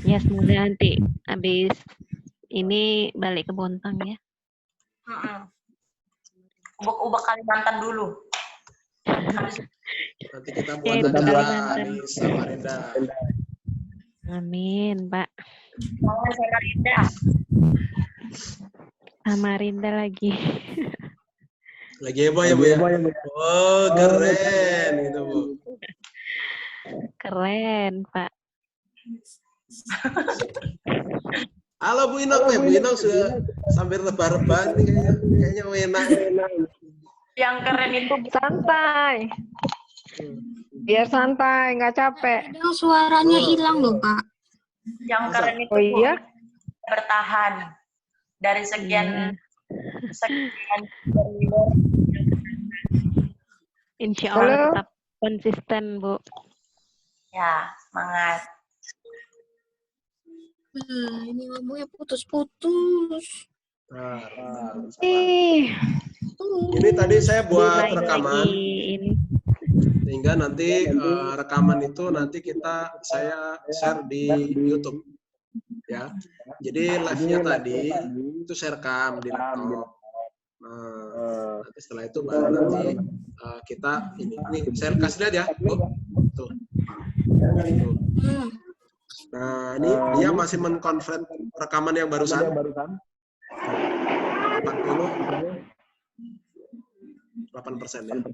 Ya semoga nanti habis ini balik ke Bontang ya. Ubek-ubek Kalimantan dulu. Nanti kita buat acara di Samarinda. Amin, Pak. Jangan Samarinda. Samarinda lagi. Lagi heboh ya, Bu ya? Oh, keren gitu, Bu. Keren, Pak. Halo Bu Inok, Bu Inok sudah sambil rebah-rebah nih kayaknya enak. Yang keren itu Santai. Biar santai, nggak capek. Kadang suaranya hilang loh, Pak. yang keren itu Oh iya? bertahan dari sekian Insya Halo? Allah tetap konsisten, Bu. ya semangat. Ini ngomongnya putus-putus. Ih, Ini tadi saya buat Lain rekaman, lagi ini. sehingga nanti rekaman itu nanti saya share di YouTube, ya. Jadi live-nya tadi itu saya rekam di laptop. Nah, nanti setelah itu baru nanti kita ini saya kasih lihat ya, Bu. Tuh. Tuh. Nah, ini dia masih mengkonvert rekaman yang barusan. 88% ya.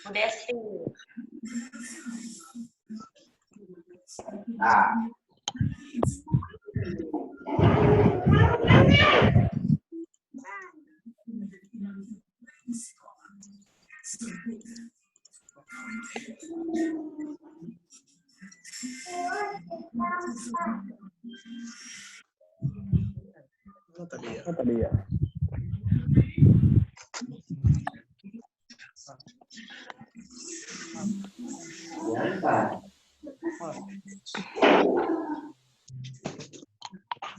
Bu Desti. Oh, tadi ya.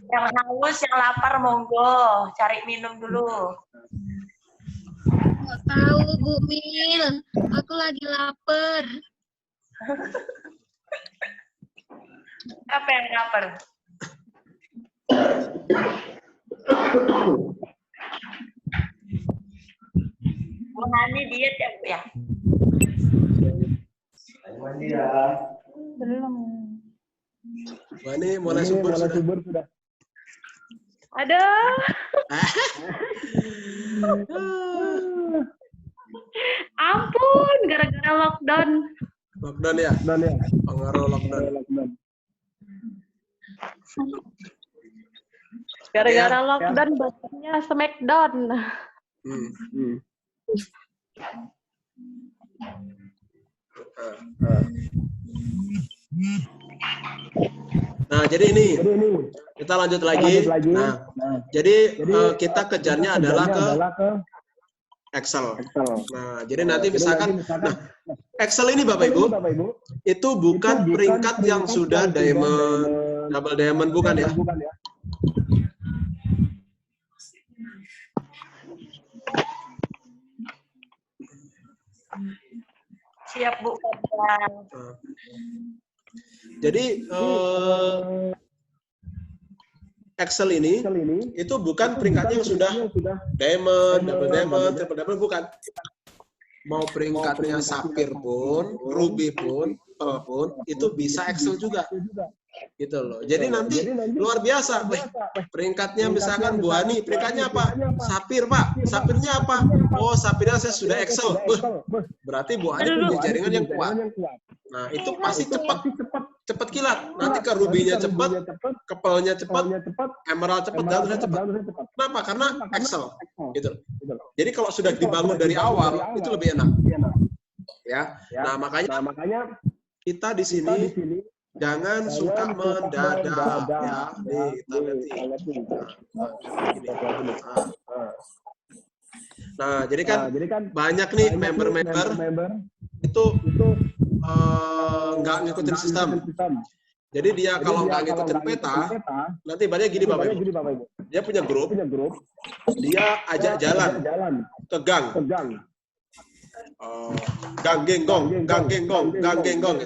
Yang haus, yang lapar monggo cari minum dulu. Nggak tahu, Bu Mil. Aku lagi lapar. Apa yang lapar? Bu Hani diet ya, Bu ya? belum. Wah, ini mulai subur sudah. Aduh. Ampun, gara-gara lockdown. Lockdown ya? Pengaruh lockdown. Gara-gara lockdown, badannya smackdown. Nah, jadi ini kita lanjut lagi. Nah, jadi kita kejarnya adalah ke Excel. Nah, jadi nanti misalkan, Excel ini Bapak Ibu, itu bukan peringkat yang sudah diamond, double diamond, bukan ya? Siap, Bu. Jadi Excel ini itu bukan peringkatnya yang sudah diamond, double diamond, triple diamond, bukan. Mau peringkatnya sapphire pun, ruby pun, pearl pun, itu bisa Excel juga. Gitu loh. Jadi nanti luar biasa. Peringkatnya misalkan Bu Hani, peringkatnya apa? Sapphire, Pak. Saphirnya apa? Oh, saphirnya saya sudah Excel. Berarti Bu Hani punya jaringan yang kuat. Nah, itu pasti cepat kilat. Nanti ke rubinya cepat, ke pearlnya cepat, emerald cepat, diamondnya cepat. Kenapa? Karena Excel. Gitu. Jadi kalau sudah dibangun dari awal, itu lebih enak. Ya. Nah, makanya kita di sini jangan suka mendadak, ya. Nih, kita lihat nih. Nah, jadi kan banyak nih member-member itu nggak ngikutin sistem. Jadi dia kalau nggak ngikutin peta, nanti ibaratnya gini Bapak Ibu. Dia punya grup, dia ajak jalan ke gang. Gang genggong. Gitu kan.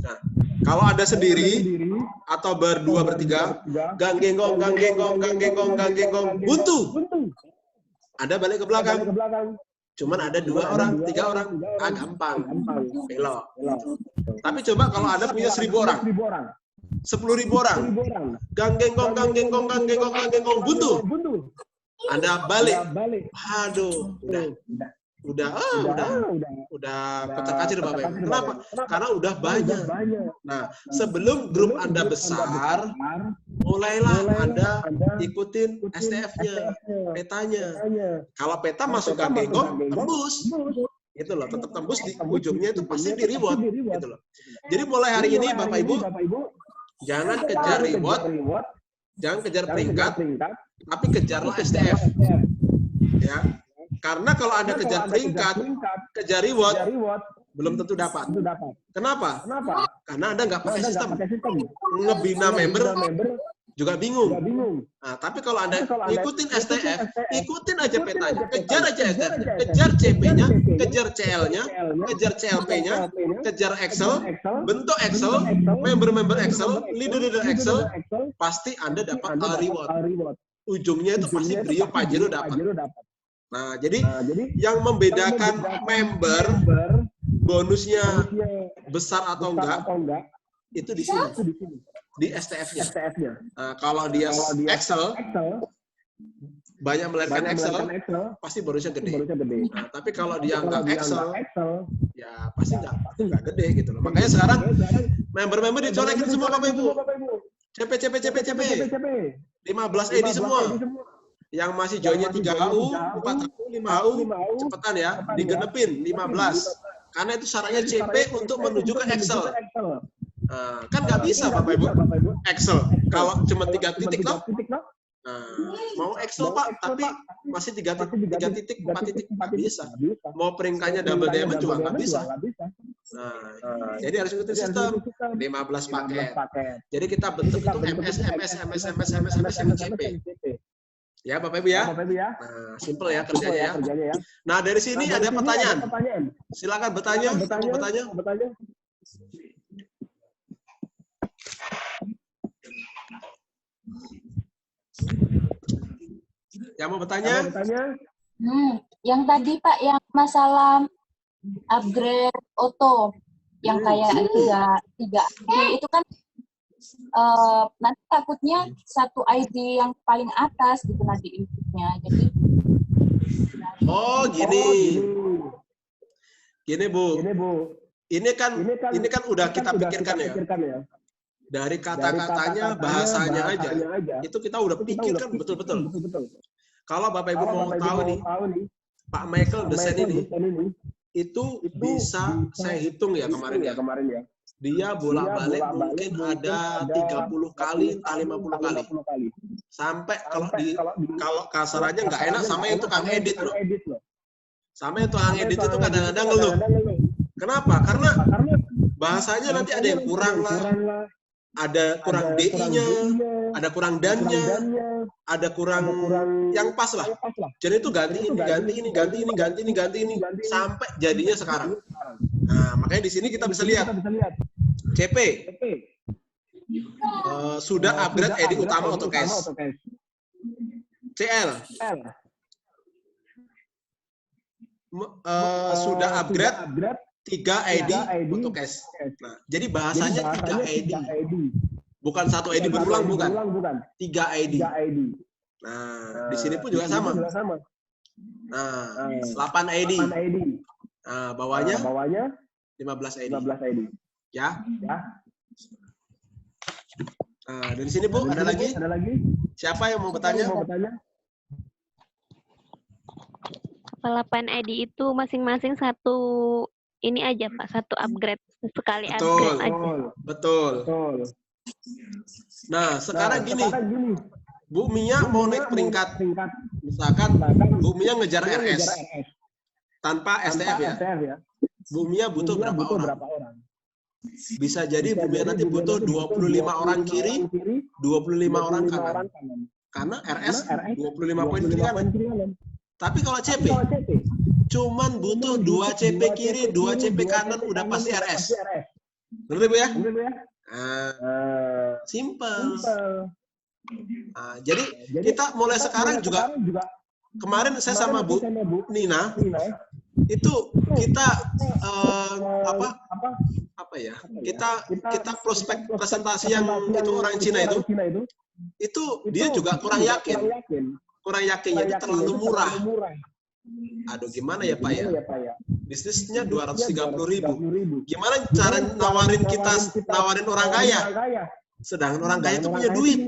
Nah, kalau Anda sendiri atau berdua bertiga, gang genggong, buntu. Anda balik ke belakang. Cuman ada 2 orang, 3 orang, gampang, belok. Tapi coba kalau Anda punya 1.000 orang, 10.000 orang, gang genggong, buntu. Anda balik, aduh, udah kocar-kacir Bapak Ibu. Kenapa? Karena udah banyak. Nah, sebelum grup Anda besar, mulailah Anda ikutin STF-nya, petanya. Kalau peta masuk gang genggong, tembus. Gitu loh, tetap tembus di ujungnya itu pasti di reward. Gitu loh. Jadi mulai hari ini Bapak Ibu, jangan kejar reward, jangan kejar peringkat, tapi kejarlah STF. Ya. Karena kalau Anda kejar peringkat, kejar reward, belum tentu dapat. Kenapa? Karena Anda nggak pakai sistem. Ngebina member juga bingung. Nah, tapi kalau Anda ikutin STF, ikutin aja petanya, kejar aja STF, kejar CP-nya, kejar CL-nya, kejar CLP-nya, kejar Excel, bentuk Excel, member Excel, leader Excel, pasti Anda dapat reward. Ujungnya itu pasti Brio Pajero dapat. Nah, jadi yang membedakan member bonusnya besar atau enggak itu di sini, di STF-nya. Nah, kalau dia Excel banyak melahirkan Excel, pasti bonusnya gede. Nah, tapi kalau dia enggak Excel, ya pasti enggak gede gitu loh. Makanya sekarang member dicorekin semua Bapak Ibu. CP 15 ED semua. Yang masih joinnya 3 HU, 4 HU, 5 HU, cepetan ya, digenepin 15. Karena itu syaratnya CP untuk menuju ke Excel. Nah, kan nggak bisa Bapak Ibu Excel kalau cuma 3 titik toh. Nah, mau Excel Pak, tapi masih 3 titik, 4 titik nggak bisa. Mau peringkatnya double diamond juga nggak bisa. Nah, jadi harus ikutin sistem 15 paket. Jadi kita bentuk itu MS, CP. Ya Bapak Ibu ya. Nah, simple ya kerjanya ya. Nah, dari sini ada pertanyaan. Silakan bertanya. Mau bertanya? Yang mau bertanya? Yang tadi Pak, yang masalah upgrade auto, yang kayak 3 itu kan nanti takutnya satu ID yang paling atas gitu nanti inputnya. Jadi gini Bu. Ini kan udah kita pikirkan ya. Dari kata-katanya, bahasanya aja. Itu kita udah pikirkan betul-betul. Kalau Bapak Ibu mau tahu nih, Pak Michael desain ini, itu bisa saya hitung ya kemarin ya. Dia bolak-balik mungkin ada 30 kali, 50 kali. Sampai kalau kasarannya nggak enak sama yang tukang edit loh. Sama yang tukang edit itu kadang-kadang ngeluh. Kenapa? Karena bahasanya nanti ada yang kurang lah. Ada kurang DI-nya, ada kurang dan-nya, ada kurang yang pas lah. Jadi itu ganti ini, sampai jadinya sekarang. Nah, makanya di sini kita bisa lihat CP sudah upgrade ED utama AutoCash. CL sudah upgrade 3 ID AutoCash. Nah, jadi bahasanya 3 ID. Bukan 1 ID berulang, bukan. 3 ID. Nah, di sini pun juga sama. Nah, 8 ID. Nah, bawahnya 15 ID. Ya. Nah, dari sini Bu, ada lagi? Siapa yang mau bertanya? 8 ID itu masing-masing satu ini aja Pak, satu upgrade, sekali Betul. upgrade aja. Betul. Nah, sekarang gini. Bu Mia mau naik peringkat. Misalkan Bu Mia ngejar RS tanpa STF ya. Bu Mia butuh berapa orang? Bisa jadi Bu Mia nanti butuh 25 orang kiri, 25 orang kanan. Karena RS 25 poin kiri kanan. Tapi kalau CP, cuman butuh 2 CP kiri, 2 CP kanan, udah pasti RS. Bener Bu ya? Simple. Jadi kita mulai sekarang juga, kemarin saya sama Bu Nina, itu kita kita prospek presentasi yang itu orang Cina itu dia juga kurang yakinnya itu terlalu murah. Aduh gimana ya Pak ya, bisnisnya 230.000, gimana cara nawarin orang kaya, sedangkan orang kaya itu punya duit.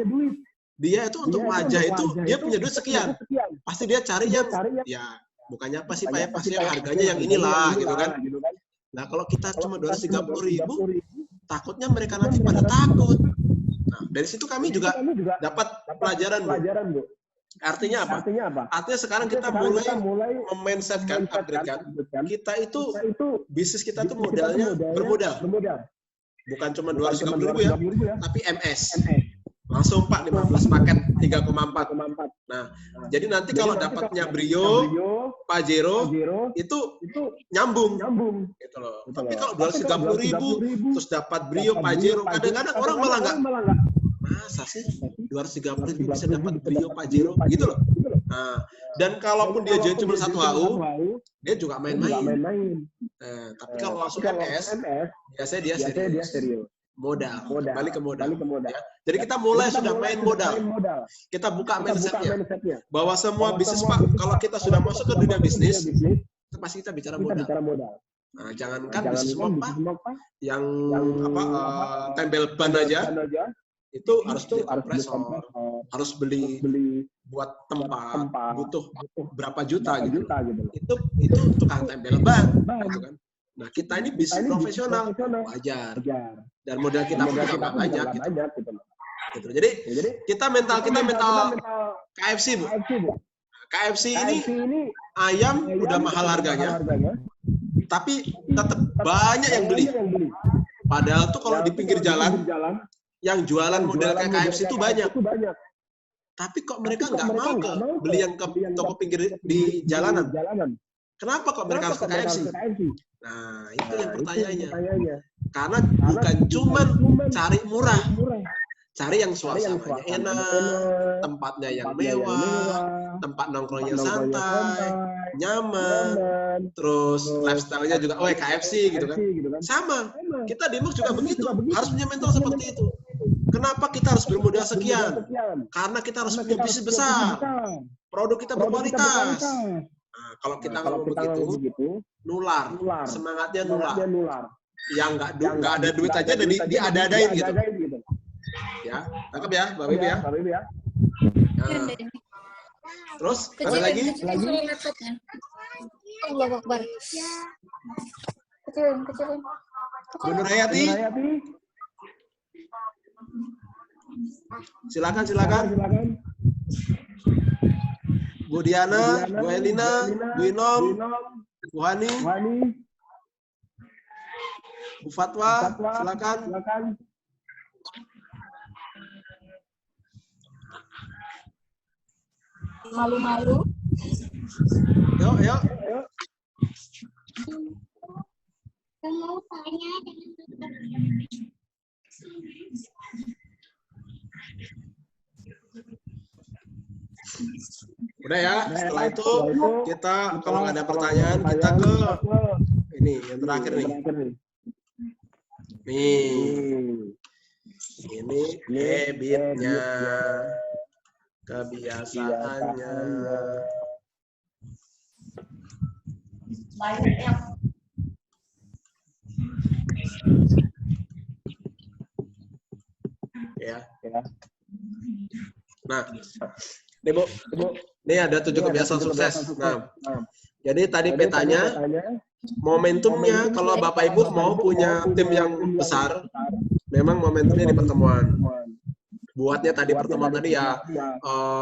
Dia itu untuk wajah itu dia punya duit sekian, pasti dia cari yang ya bukannya apa sih Pak ya, pasti yang harganya yang inilah gitu kan. Nah kalau kita cuma 230.000, takutnya mereka nanti pada takut. Nah dari situ kami juga dapat pelajaran Bu. Artinya apa? Artinya sekarang kita mulai mem-mindsetkan, upgrade-kan. Kita itu bisnis kita tuh modalnya bermodal. Bukan cuma 230.000 ya, tapi MS. Langsung Pak 15 paket 3,4. Nah, jadi nanti kalau dapatnya Brio, Pajero itu nyambung gitu loh. Tapi kalau 230.000 terus dapat Brio, Pajero, kadang-kadang orang malah nggak, masa sih 230.000 bisa dapat Brio, Pajero gitu loh. Nah, dan kalaupun dia join cuma 1 HU, dia juga main-main. Tapi kalau langsung MS, biasanya dia serius. Modal, balik ke modal. Ya. Jadi kita mulai sudah main modal. Kita buka mindsetnya bahwa semua bisnis Pak, kalau kita sudah masuk ke dunia bisnis, itu pasti kita bicara modal. Nah, jangankan bisnis Pak, yang tempel ban aja, itu harus beli kompresor, harus beli buat tempat, butuh berapa juta gitu. Itu tukang tempel ban, gitu kan. Nah kita ini bisnis profesional, wajar. Dan modal kita pun juga nggak banyak gitu. Jadi kita mental KFC Bu. KFC ini ayam udah mahal harganya, tapi tetap banyak yang beli. Padahal tuh kalau di pinggir jalan yang jualan model kayak KFC itu banyak. Tapi kok mereka nggak mau beli yang ke toko pinggir di jalanan? Kenapa kok mereka harus ke KFC? Nah, itu yang pertanyaannya. Karena bukan cuma cari murah, cari yang suasananya enak, tempatnya yang mewah, tempat nongkrongnya santai, nyaman, terus lifestyle-nya juga, KFC gitu kan. Sama, kita di MOOC juga begitu, harus punya mental seperti itu. Kenapa kita harus bermodal sekian? Karena kita harus punya bisnis besar, produk kita berkualitas. Nah, kalau kita ngomong begitu, nular, semangatnya nular. Yang nggak ada duit aja dan diada-adain gitu. Ya, tangkap ya, Mbak Bibi ya. Nah. Terus, ada lagi? Allahu Akbar. Kecilin. Bu Nur Hayati. Silakan. Bu Diana, Bu Elina, Bu Inom, Bu Hani, Bu Fatwa, silakan. Malu-malu. Yuk. Mau tanya. Udah ya, setelah itu kita kalau nggak ada pertanyaan kita ke ini yang terakhir nih. Ini habitnya, kebiasaannya. Ya. Nah, ini Bu, ini ada 7 kebiasaan sukses. Nah, jadi tadi petanya, momentumnya kalau Bapak Ibu mau punya tim yang besar, memang momentumnya di pertemuan. Buatnya tadi pertemuan tadi ya,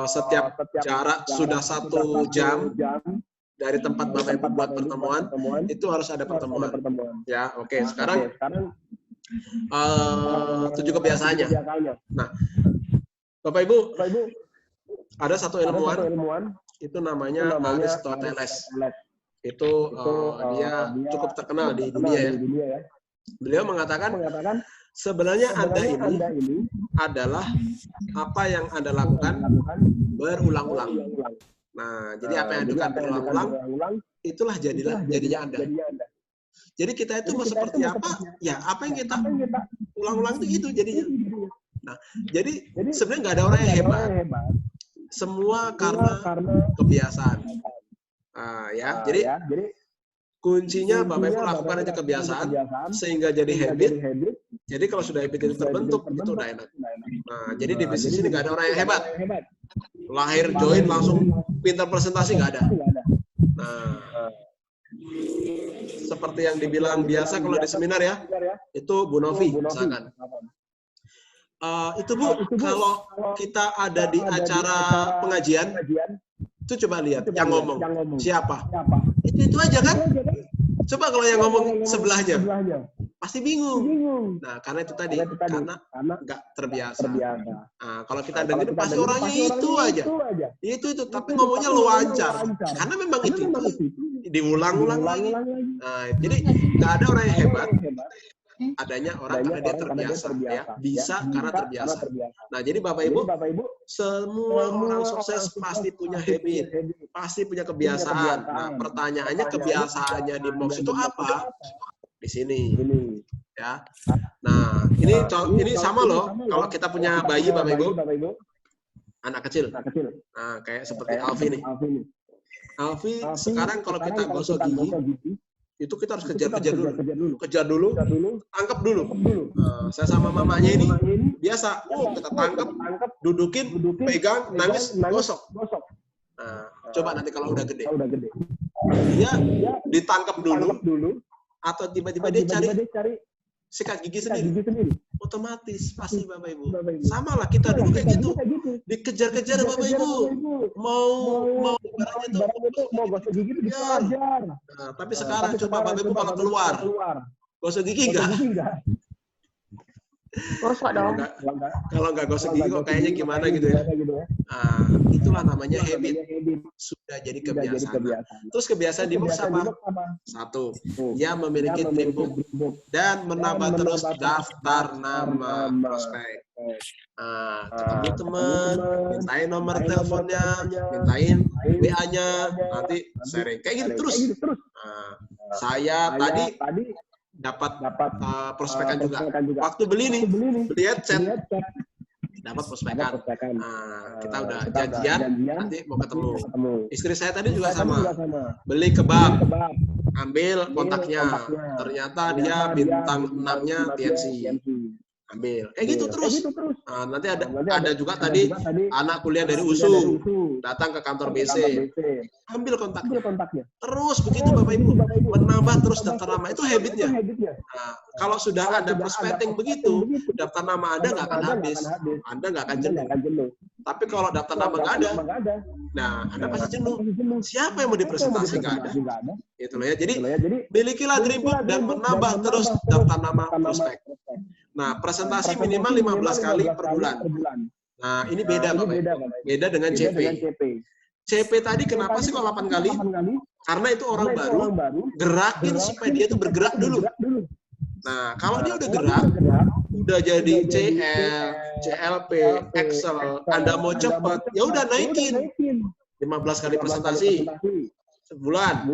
setiap jarak sudah 1 jam dari tempat Bapak Ibu buat pertemuan, itu harus ada pertemuan. Ya, oke. Sekarang 7 kebiasaannya. Nah, Bapak Ibu, ada satu ilmuwan itu namanya Aristoteles. Itu dia cukup terkenal di dunia ya. Beliau mengatakan sebenarnya Anda ini adalah apa yang Anda lakukan berulang-ulang. Nah, jadi apa yang Anda lakukan berulang-ulang, itulah jadinya Anda. Jadi kita itu mau seperti apa? Ya, apa yang kita ulang-ulang itu jadinya. Nah, jadi sebenarnya nggak ada orang yang hebat. Semua karena kebiasaan. Ya, jadi kuncinya Bapak Ibu lakukan aja kebiasaan sehingga jadi habit. Jadi kalau sudah habit itu terbentuk, itu udah enak. Nah, jadi di bisnis ini nggak ada orang yang hebat. Lahir join langsung pintar presentasi nggak ada. Nah, seperti yang dibilang biasa kalau di seminar ya, itu Bu Novi misalkan. Itu Bu, kalau kita ada di acara pengajian, itu coba lihat yang ngomong siapa. Itu aja kan? Coba kalau yang ngomong sebelahnya, pasti bingung. Nah, karena itu tadi, karena nggak terbiasa. Nah, kalau kita dengar pasti orangnya itu aja. Itu, tapi ngomongnya lancar. Karena memang itu diulang-ulang lagi. Nah, jadi nggak ada orang yang hebat. Adanya orang karena dia terbiasa, ya. Bisa karena terbiasa. Nah, jadi Bapak Ibu, semua orang sukses pasti punya habit, pasti punya kebiasaan. Nah, pertanyaannya kebiasaannya di box itu apa? Di sini, ya. Nah, ini sama loh. Kalau kita punya bayi, Bapak Ibu, anak kecil. Nah, kayak seperti Alfi nih. Alfi sekarang kalau kita gosok gigi, itu kita harus kejar dulu, tangkap dulu. Saya sama mamanya ini biasa, kita tangkap, dudukin, pegang, nangis, gosok. Nah, coba nanti kalau udah gede, dia ditangkap dulu, atau tiba-tiba dia cari sikat gigi sendiri. Otomatis pasti Bapak Ibu. Sama lah kita dulu kayak gitu, dikejar-kejar Bapak Ibu. Mau mau gosok gigi itu dikejar. Nah, tapi sekarang coba Bapak Ibu kalau keluar, gosok gigi enggak? Gosok dong. Kalau nggak gosok gigi kok kayaknya gimana gitu ya. Nah, itulah namanya habit. Sudah jadi kebiasaan. Terus kebiasaan di box apa? Satu, dia memiliki dream book dan menambah terus daftar nama prospek. Nah, ketemu teman, mintain nomor teleponnya, mintain WA-nya, nanti sharing. Kayak gitu terus. Nah, saya tadi dapat prospekan juga. Waktu beli nih, lihat chat, dapat prospekan. Nah, kita udah janjian, nanti mau ketemu. Istri saya tadi juga sama, beli kebab, ambil kontaknya. Ternyata dia bintang 6-nya TNC. Ambil. Kayak gitu terus. Nah, nanti ada juga tadi anak kuliah dari USU datang ke kantor BC. Ambil kontaknya. Terus begitu Bapak Ibu. Menambah terus daftar nama. Itu habitnya. Nah, kalau sudah ada prospecting begitu, daftar nama Anda nggak akan habis. Anda nggak akan jenuh. Tapi kalau daftar nama nggak ada, nah Anda pasti jenuh. Siapa yang mau dipresentasi nggak ada? Itulah ya. Jadi milikilah dream book dan menambah terus daftar nama prospek. Nah, presentasi minimal 15 kali per bulan. Nah, ini beda Bapak Ibu. Beda dengan CP. CP tadi kenapa sih kok 8 kali? Karena itu orang baru, gerakin supaya dia itu bergerak dulu. Nah, kalau dia udah gerak, udah jadi CL, CLP, Excel, Anda mau cepat, ya udah naikin. 15 kali presentasi sebulan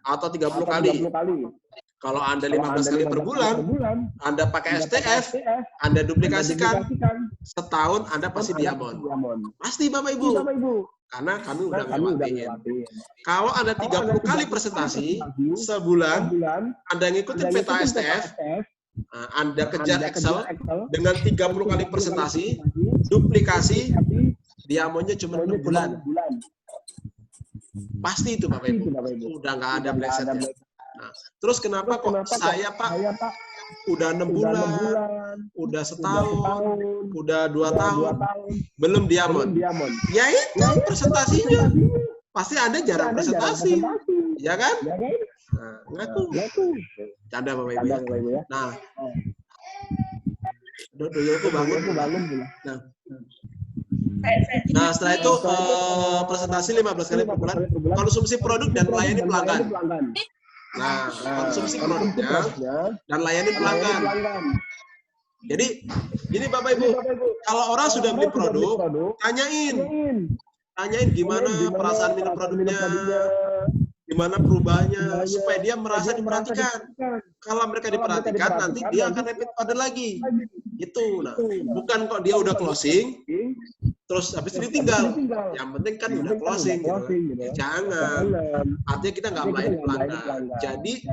atau 30 kali. Kalau Anda 15 kali per bulan, Anda pakai STF, Anda duplikasikan, setahun Anda pasti diamond. Pasti Bapak Ibu. Karena kami udah ngelewatin. Kalau Anda 30 kali presentasi sebulan, Anda ngikutin peta STF, Anda kejar Excel dengan 30 kali presentasi, duplikasi, diamondnya cuma 6 bulan. Pasti itu Bapak Ibu. Udah nggak ada melesetnya. Nah, terus kenapa kok saya Pak udah 6 bulan, udah setahun, udah 2 tahun, belum diamond? Ya itu presentasinya. Pasti Anda jarang presentasi, ya kan? Nah, ngaku. Canda Bapak Ibu ya. Nah, Tuyulku bangun. Nah, setelah itu presentasi 15 kali per bulan, konsumsi produk dan melayani pelanggan. Nah, konsumsi produknya dan layani pelanggan. Jadi, gini Bapak Ibu, kalau orang sudah beli produk, tanyain gimana perasaan minum produknya, gimana perubahannya, supaya dia merasa diperhatikan. Kalau mereka diperhatikan, nanti dia akan repeat order lagi. Itu, nah, bukan kok dia udah closing, terus habis ini tinggal. Yang penting kan udah closing, gitu. Jangan. Artinya kita nggak melayani pelanggan. Jadi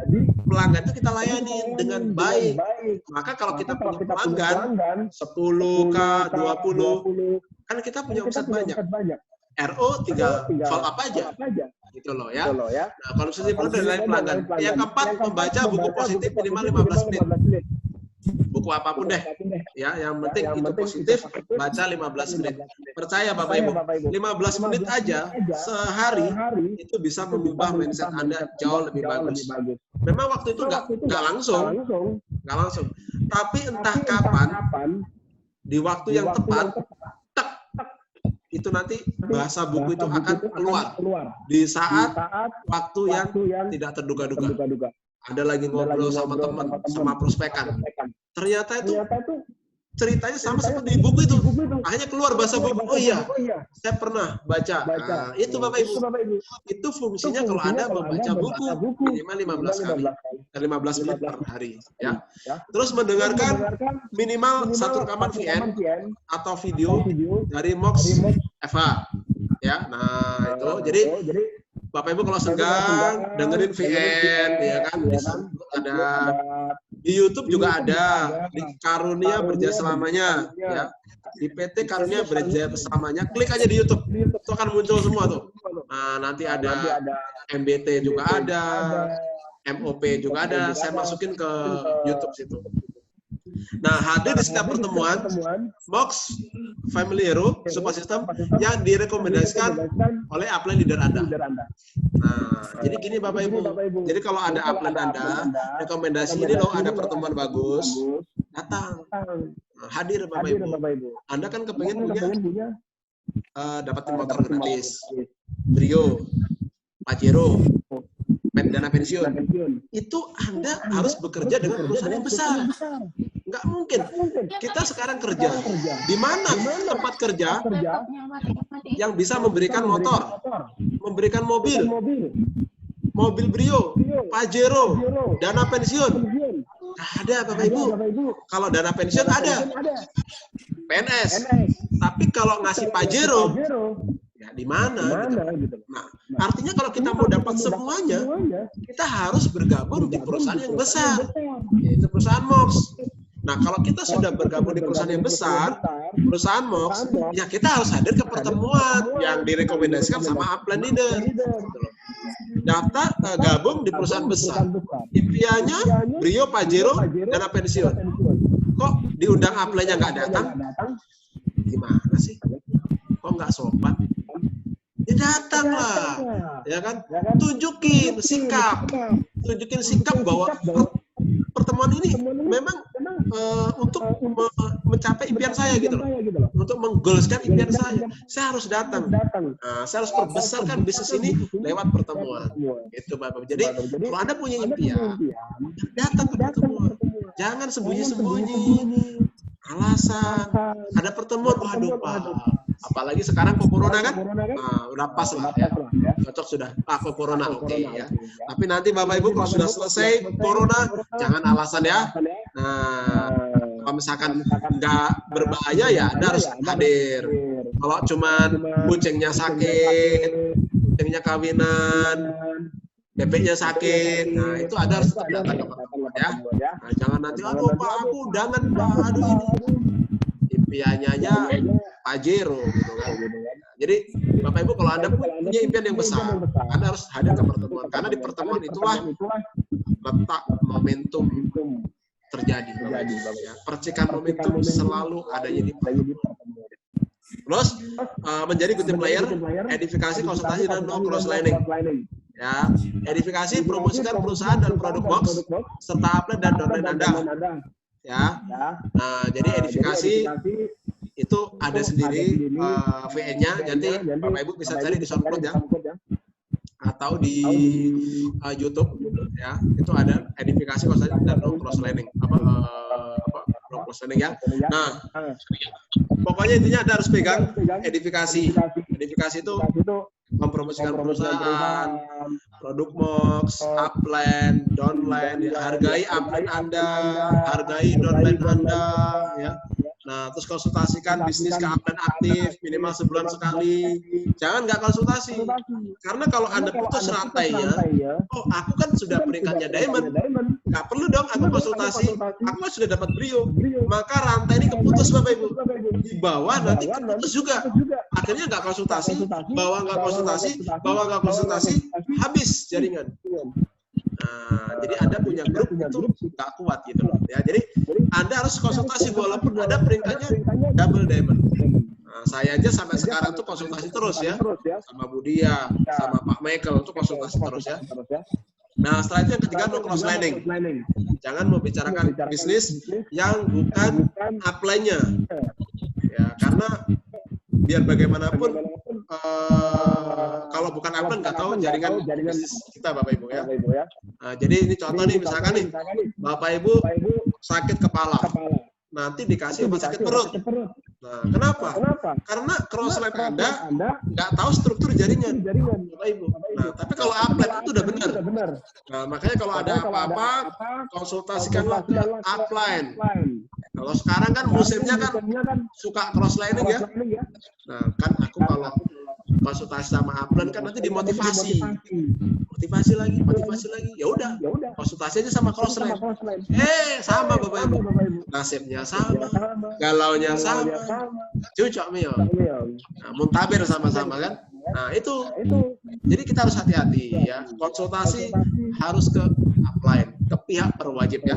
pelanggan itu kita layani dengan baik. Maka kalau kita punya pelanggan 10K, 20, kan kita punya omset banyak. RO tinggal follow up aja. Gitu loh ya. Nah, konsumsi produk dan lain pelanggan. Yang keempat, membaca buku positif minimal 15 menit. Buku apapun deh, ya, yang penting itu positif, baca 15 menit. Percaya Bapak Ibu, 15 menit aja sehari itu bisa mengubah mindset Anda jauh lebih bagus. Memang waktu itu nggak langsung, tapi entah kapan, di waktu yang tepat, itu nanti bahasa buku itu akan keluar di saat waktu yang tidak terduga-duga. Ada lagi ngobrol sama teman, sama prospekan. Ternyata itu ceritanya sama seperti di buku itu. Akhirnya keluar bahasa buku. Oh iya, saya pernah baca. Nah, itu Bapak Ibu. Itu fungsinya kalau Anda membaca buku minimal 15 kali. 15 menit per hari. Ya. Terus mendengarkan minimal 1 rekaman VN atau video dari MOX FH. Ya, nah itu. Jadi Bapak Ibu kalau senggang dengerin VN, ya kan, ada di YouTube juga ada, di Karunia Berjaya Selamanya, ya, di PT Karunia Berjaya Selamanya, klik aja di YouTube, itu akan muncul semua tuh. Nah, nanti ada MBT juga ada, MOP juga ada, saya masukin ke YouTube situ. Nah, hadir di setiap pertemuan MOX Family Hero Support System yang direkomendasikan oleh upline leader Anda. Nah, jadi gini Bapak Ibu. Jadi kalau ada upline Anda, rekomendasi ini loh, ada pertemuan bagus, datang. Nah, hadir Bapak Ibu. Anda kan kepengen punya dapatin motor gratis, Brio, Pajero, dana pensiun. Itu Anda harus bekerja dengan perusahaan yang besar. Nggak mungkin. Kita sekarang kerja. Di mana tempat kerja yang bisa memberikan motor, memberikan mobil Brio, Pajero, dana pensiun? Ada Bapak Ibu. Kalau dana pensiun ada. PNS. Tapi kalau ngasih Pajero, ya di mana? Gitu. Nah, artinya kalau kita mau dapat semuanya, kita harus bergabung di perusahaan yang besar, yaitu perusahaan MOX. Nah, kalau kita sudah bergabung di perusahaan yang besar, perusahaan MOX, ya kita harus hadir ke pertemuan yang direkomendasikan sama upline leader. Daftar gabung di perusahaan besar. Impiannya Brio, Pajero, dana pensiun. Kok diundang upline-nya nggak datang? Gimana sih? Kok nggak sopan? Ya datanglah, ya kan? Tunjukin sikap bahwa pertemuan ini memang untuk mencapai impian saya gitu loh, untuk menggoleskan impian saya harus datang. Nah, saya harus perbesarkan bisnis ini lewat pertemuan. Itu Bapak. Jadi kalau Anda punya impian, datang ke pertemuan, jangan sembunyi-sembunyi. Alasan ada pertemuan, waduh Pak. Apalagi sekarang kok corona kan, nah, udah pas lah ya, cocok sudah. Kok corona oke ya. Tapi nanti Bapak Ibu kalau sudah selesai corona, jangan alasan ya. Nah, kalau misalkan nggak berbahaya ya Anda harus hadir. Kalau cuman kucingnya sakit, kucingnya kawinan, bebeknya sakit, nah itu Anda harus tetap datang ke pertemuan ya. Nah, jangan nanti, aduh Pak, aku undangan Pak, aduh ini. Impiannya Pajero gitu kan. Jadi Bapak Ibu kalau Anda punya impian yang besar, Anda harus hadir ke pertemuan. Karena di pertemuan itulah letak momentum terjadi. Ya. Percikan momentum selalu adanya di pertemuan. Terus menjadi good team player, edifikasi, konsultasi, dan cross lining. Ya, edifikasi, promosikan perusahaan dan produk box serta upline dan downline Anda. ya. Nah, jadi edifikasi itu ada sendiri VN-nya. Nanti Bapak Ibu bisa cari di SoundCloud ya, atau di YouTube ya. Itu ada edifikasi dan no cross learning no cross learning ya. Nah, pokoknya intinya Anda harus pegang edifikasi. Edifikasi itu mempromosikan perusahaan, produk MOOCs, upline, downline, ya. Hargai upline Anda, hargai downline Anda, ya. Nah, terus konsultasikan bisnis ke upline aktif minimal sebulan sekali. Jangan nggak konsultasi, karena kalau Anda putus rantainya, oh aku kan sudah peringkatnya diamond, nggak perlu dong aku konsultasi, aku kan sudah dapat brio, maka rantai ini keputus Bapak Ibu. Di bawah nanti keputus juga. Akhirnya nggak konsultasi, bawah nggak konsultasi, habis jaringan. Nah, jadi Anda punya grup itu nggak kuat gitu loh. Ya, jadi Anda harus konsultasi walaupun ada peringkatnya double diamond. Nah, saya aja sampai sekarang tuh konsultasi terus ya, sama Budia, sama Pak Michael itu konsultasi terus ya. Nah, setelah itu yang ketiga no cross learning. Jangan membicarakan bisnis yang bukan upline-nya. Ya, karena biar bagaimanapun kalau bukan upline nggak tahu jaringan bisnis kita Bapak Ibu ya. Nah, jadi ini contoh nih, misalkan nih Bapak Ibu sakit kepala, nanti dikasih obat sakit perut. Nah, kenapa? Karena cross line Anda nggak tahu struktur jaringan Bapak Ibu. Nah, tapi kalau upline itu udah benar. Nah, makanya kalau ada apa-apa konsultasikanlah ke upline. Kalau sekarang kan musimnya kan suka cross lining ya. Nah, kan aku kalau konsultasi sama upline kan nanti dimotivasi. Motivasi lagi. Ya udah, konsultasi aja sama cross line. Sama Bapak Ibu. Nasibnya sama, galaunya sama. Cucok mio. Nah, muntabir sama-sama kan. Nah, itu. Jadi kita harus hati-hati ya. Konsultasi harus ke upline, ke pihak berwajib ya.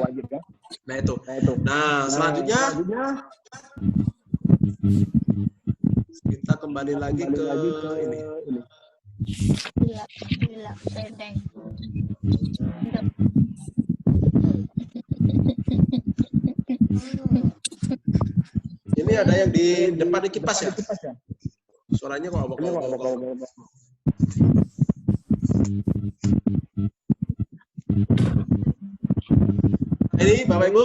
Nah, itu. Nah, selanjutnya kita kembali lagi ke ini. Ini ada yang di depan di kipas ya? Suaranya kok obok-obok. Ini Bapak Ibu,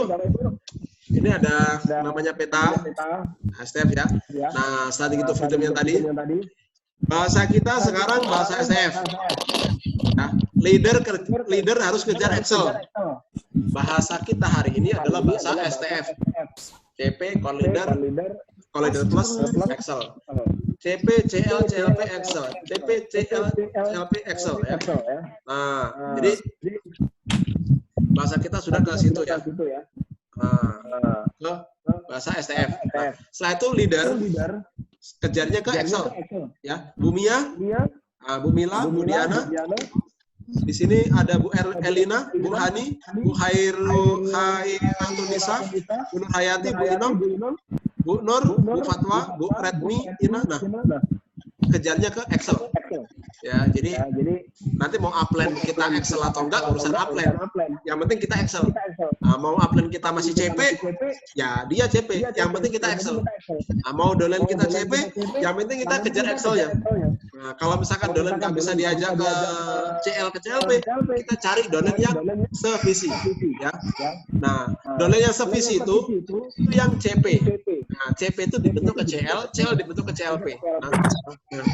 ini ada namanya peta STF ya. Nah, setelah itu freedom yang tadi, bahasa kita sekarang bahasa STF. Nah, leader harus kejar Excel. Bahasa kita hari ini adalah bahasa STF. CP, core leader plus Excel. CP, CL, CLP, Excel. CP, CL, CLP, Excel ya. Nah, jadi bahasa kita sudah ke situ ya. Nah, ke bahasa STF. Nah, setelah itu leader kejarnya ke Excel ya. Bumia, Bumila, Bu Diana. Di sini ada Bu Elina, Bu Hani, Bu Antunisa, Bu Nur Hayati, Bu Inom, Bu Nur, Bu Fatwa, Bu Redmi, Ina. Nah, kejarnya ke Excel. Ya, jadi nanti mau upline kita Excel atau enggak urusan upline. Yang penting kita Excel. Nah, mau upline kita masih CP, ya dia CP. Yang penting kita Excel. Nah, mau downline kita CP, yang penting kita kejar Excel ya. Nah, kalau misalkan downline nggak bisa diajak ke CL ke CLP, kita cari downline yang sevisi. Ya. Nah, downline yang sevisi itu yang CP. Nah, CP itu dibentuk ke CL, CL dibentuk ke CLP. Nah,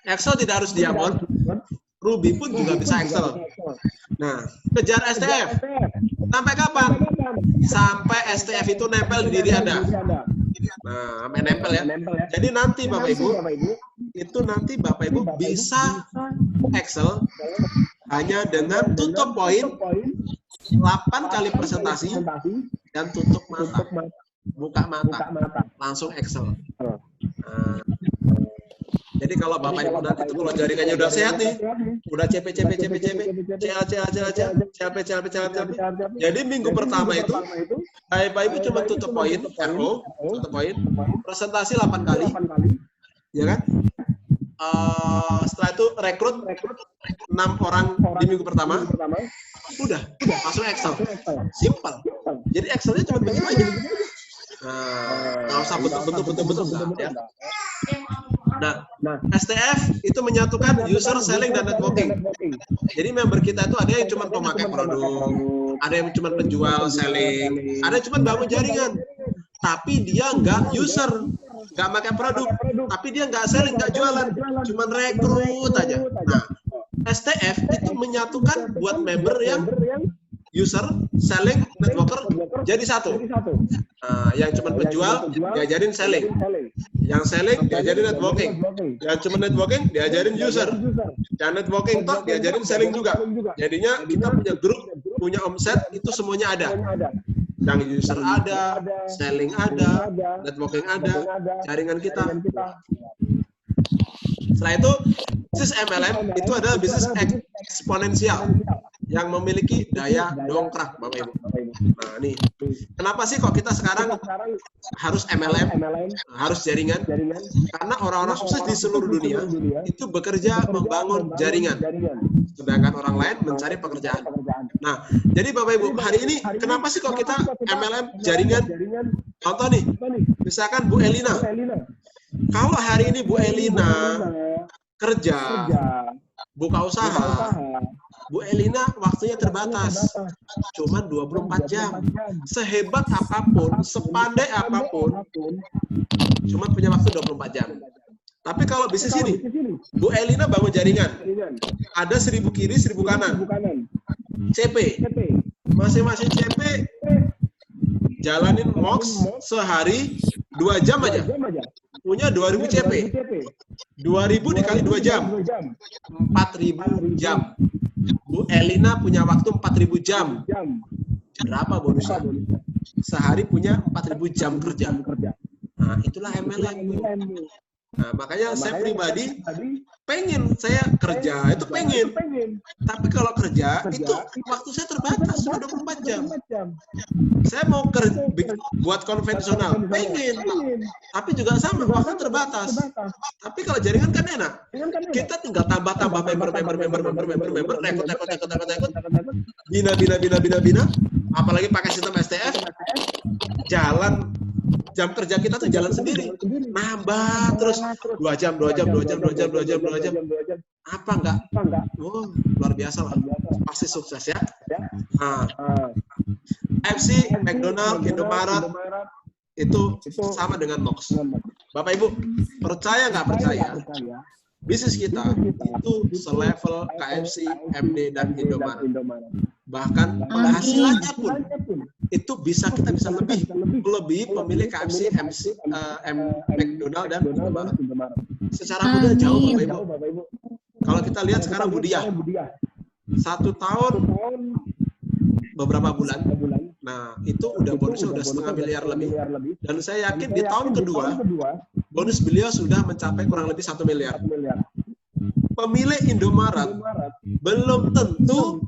Excel tidak harus diamond, Ruby pun juga bisa Excel. Nah, kejar STF. Sampai kapan? Sampai STF itu nempel di diri Anda. Nah, sampai nempel ya. Jadi nanti Bapak Ibu, itu nanti Bapak Ibu bisa Excel hanya dengan tutup poin 8 kali presentasi dan tutup mata. Buka mata. Langsung Excel. Nah, jadi kalau Bapak Ibu nanti itu kalau jaringannya udah sehat nih, udah CP, CL. Jadi minggu pertama itu, Bapak Ibu cuma tutup poin, RO, tutup poin, presentasi 8 kali, ya kan? setelah itu rekrut 6 orang di minggu pertama. Udah masuk Excel. Simple. Jadi Excelnya cuma begitu aja. Nggak usah bentuk-bentuk ya. Nah, STF itu menyatukan user, selling, dan networking. Jadi member kita itu ada yang cuma pemakai produk, ada yang cuma penjual, selling, ada yang cuma bangun jaringan. Tapi dia nggak user, nggak pakai produk, tapi dia nggak selling, nggak jualan, cuma rekrut aja. Nah, STF itu menyatukan buat member yang user, selling, networker jadi satu. Yang cuma penjual diajarin selling, yang selling diajarin networking, yang cuma networking diajarin user, yang networking toh diajarin selling juga. Jadinya kita punya grup, punya omset itu semuanya ada. Yang user ada, selling ada, networking ada, jaringan kita. Setelah itu, bisnis MLM itu adalah bisnis eksponensial yang memiliki daya dongkrak, Bapak Ibu. Nah, nih, kenapa sih kok kita sekarang harus MLM, harus jaringan? Karena orang-orang sukses di seluruh dunia itu bekerja membangun jaringan, sedangkan orang lain mencari pekerjaan. Nah, jadi Bapak Ibu, hari ini kenapa sih kok kita MLM jaringan? Contoh nih, misalkan Bu Elina. Kalau hari ini Bu Elina kerja, buka usaha, Bu Elina waktunya terbatas, cuma 24 jam. Sehebat apapun, sepandai apapun, cuma punya waktu 24 jam. Tapi kalau bisnis ini, Bu Elina bangun jaringan, ada 1000 kiri, 1000 kanan, CP, masing-masing CP jalanin MOX sehari 2 jam aja, punya 2000 CP, 2000 dikali 2 jam, 4000 jam. Bu Elina punya waktu 4000 jam. Berapa bonusnya? Sehari punya 4000 jam kerja. Nah, itulah MLM. Nah, makanya saya pribadi pengen saya kerja, itu pengen. Tapi kalau kerja, itu waktu saya terbatas, 24 jam. Saya mau kerja, buat konvensional, pengen. Tapi juga sama, waktu terbatas. Tapi kalau jaringan kan enak. Kita tinggal tambah member, rekrut, bina. Apalagi pakai sistem STF, jalan. Jam kerja kita tuh jalan sendiri, nambah terus 2 jam. Apa enggak? Oh, luar biasa lah, pasti sukses ya. Nah, FC, McDonald, Indomaret itu sama dengan MOX. Bapak Ibu, percaya nggak percaya? Bisnis kita itu selevel KFC, MD, dan Indomaret. Bahkan penghasilannya pun itu kita bisa lebih pemilik KFC, McDonald, dan Indomaret. Secara mudah jauh, Bapak Ibu. Kalau kita lihat sekarang Budiah, 1 tahun beberapa bulan, nah itu udah bonusnya udah 0,5 miliar lebih. Dan saya yakin di tahun kedua bonus beliau sudah mencapai kurang lebih 1 miliar. Pemilik Indomaret belum tentu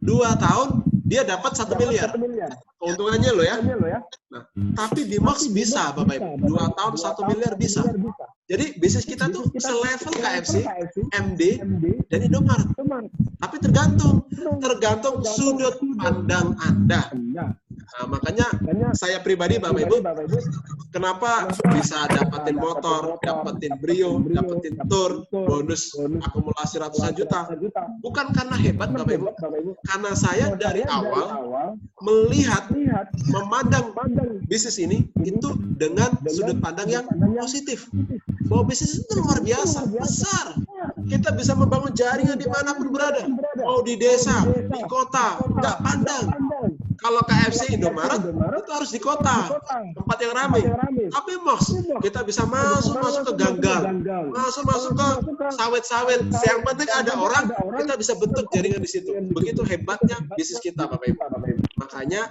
2 tahun dia dapat 1 miliar. Keuntungannya loh ya. Nah, tapi di MOX bisa, Bapak Ibu. 2 tahun 1 miliar bisa. Jadi bisnis kita tuh selevel KFC, MD, dan Indomaret. Tapi tergantung sudut pandang Anda. Nah, makanya saya pribadi, Bapak Ibu, kenapa bisa dapetin motor, dapetin Brio, dapetin Tour, bonus akumulasi ratusan juta? Bukan karena hebat, Bapak Ibu. Karena saya dari awal melihat, memandang bisnis ini itu dengan sudut pandang yang positif. Bahwa bisnis itu luar biasa, besar. Kita bisa membangun jaringan dimanapun berada. Mau di desa, di kota, nggak pandang. Kalau KFC, Indomaret, itu harus di kota, tempat yang ramai. Tapi MOX, kita bisa masuk ke gang-gang, masuk ke sawit-sawit. Yang penting ada orang, kita bisa bentuk jaringan di situ. Begitu hebatnya bisnis kita, Bapak Ibu. Makanya,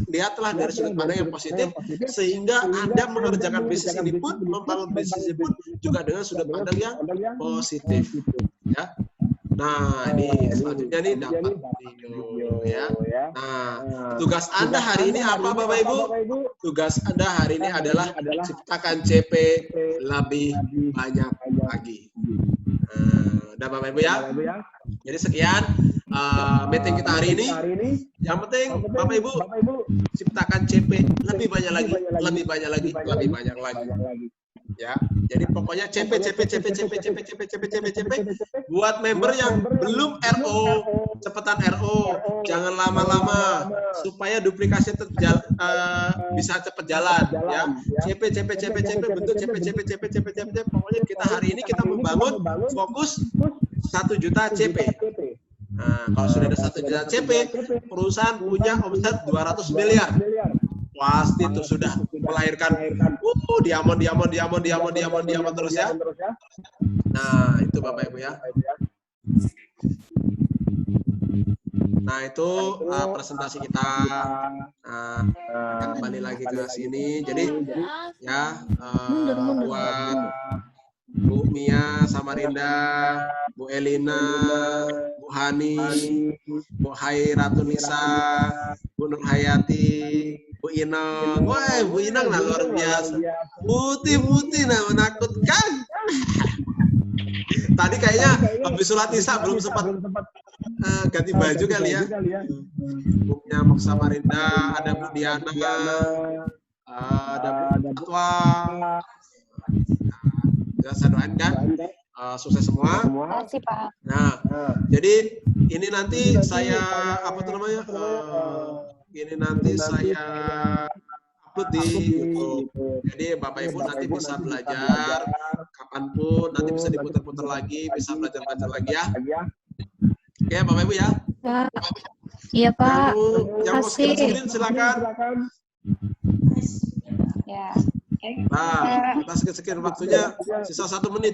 lihatlah dari sudut pandang yang positif, sehingga Anda mengerjakan bisnis ini pun, membangun bisnis ini pun, juga dengan sudut pandang yang positif. Ya. Nah, ini selanjutnya nih dapat video ya. Nah, tugas Anda hari ini apa, Bapak Ibu? Tugas Anda hari ini adalah ciptakan CP lebih banyak lagi. Udah Bapak Ibu ya. Jadi sekian meeting kita hari ini. Yang penting Bapak Ibu ciptakan CP lebih banyak lagi. Ya, jadi pokoknya CP buat member yang belum RO, cepetan RO, jangan lama-lama supaya duplikasi bisa cepat jalan ya. CP bentuk CP. Pokoknya kita hari ini kita membangun fokus 1 juta CP. Nah, kalau sudah ada 1 juta CP, perusahaan punya omset 200 miliar. Pasti itu sudah melahirkan diamond terus ya. Nah, itu Bapak Ibu ya. Nah, itu presentasi kita. Nah, kembali lagi ke sini. Jadi ya buat Bu Mia Samarinda, Bu Elina, Bu Hani, Bu Hairatunisa, Bu Nur Hayati, Bu Inang. Wah, Bu Inang lah luar biasa. Putih nah menakutkan. Tadi kayaknya habis sholat Isya belum sempat ganti baju kali ya. Bu Mia Samarinda, ada Bu Diana, ada Bu Fatwa. Saya doakan sukses semua. Terima kasih, Pak. Nah, jadi ini nanti saya ini nanti saya upload di YouTube. Jadi Bapak Ibu nanti bisa belajar kapanpun, nanti bisa diputar-putar lagi, bisa belajar lagi ya. Oke, Bapak Ibu ya. Iya, Pak. Yang mau screen silakan. Ya. Nah, kita sekian waktunya, sisa 1 menit.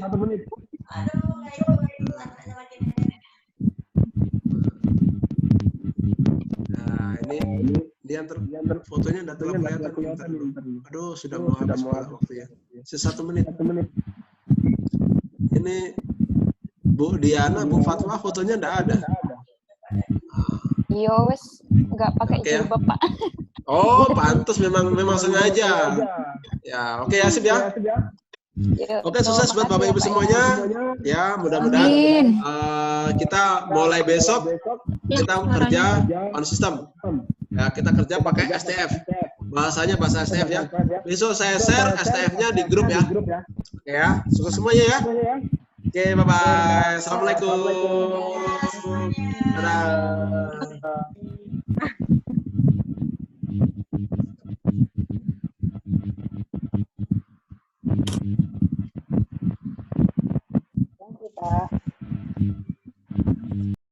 Nah, ini dia fotonya tidak terlalu kelihatan. Aduh, sudah mau habis waktu ya. Sisa 1 menit. Ini Bu Diana, Bu Fatwa, fotonya tidak ada. Yo, wes nggak pakai jilbab, Pak. Oh, pantas memang sengaja. Ya, oke ya, sip ya. Oke, sukses buat Bapak Ibu semuanya. Ya, mudah-mudahan kita mulai besok kita kerja on system. Ya, kita kerja pakai STF. Bahasanya bahasa STF ya. Besok saya share STF-nya di grup ya. Oke ya, sukses semuanya ya. Oke, bye-bye. Assalamualaikum. Dadah.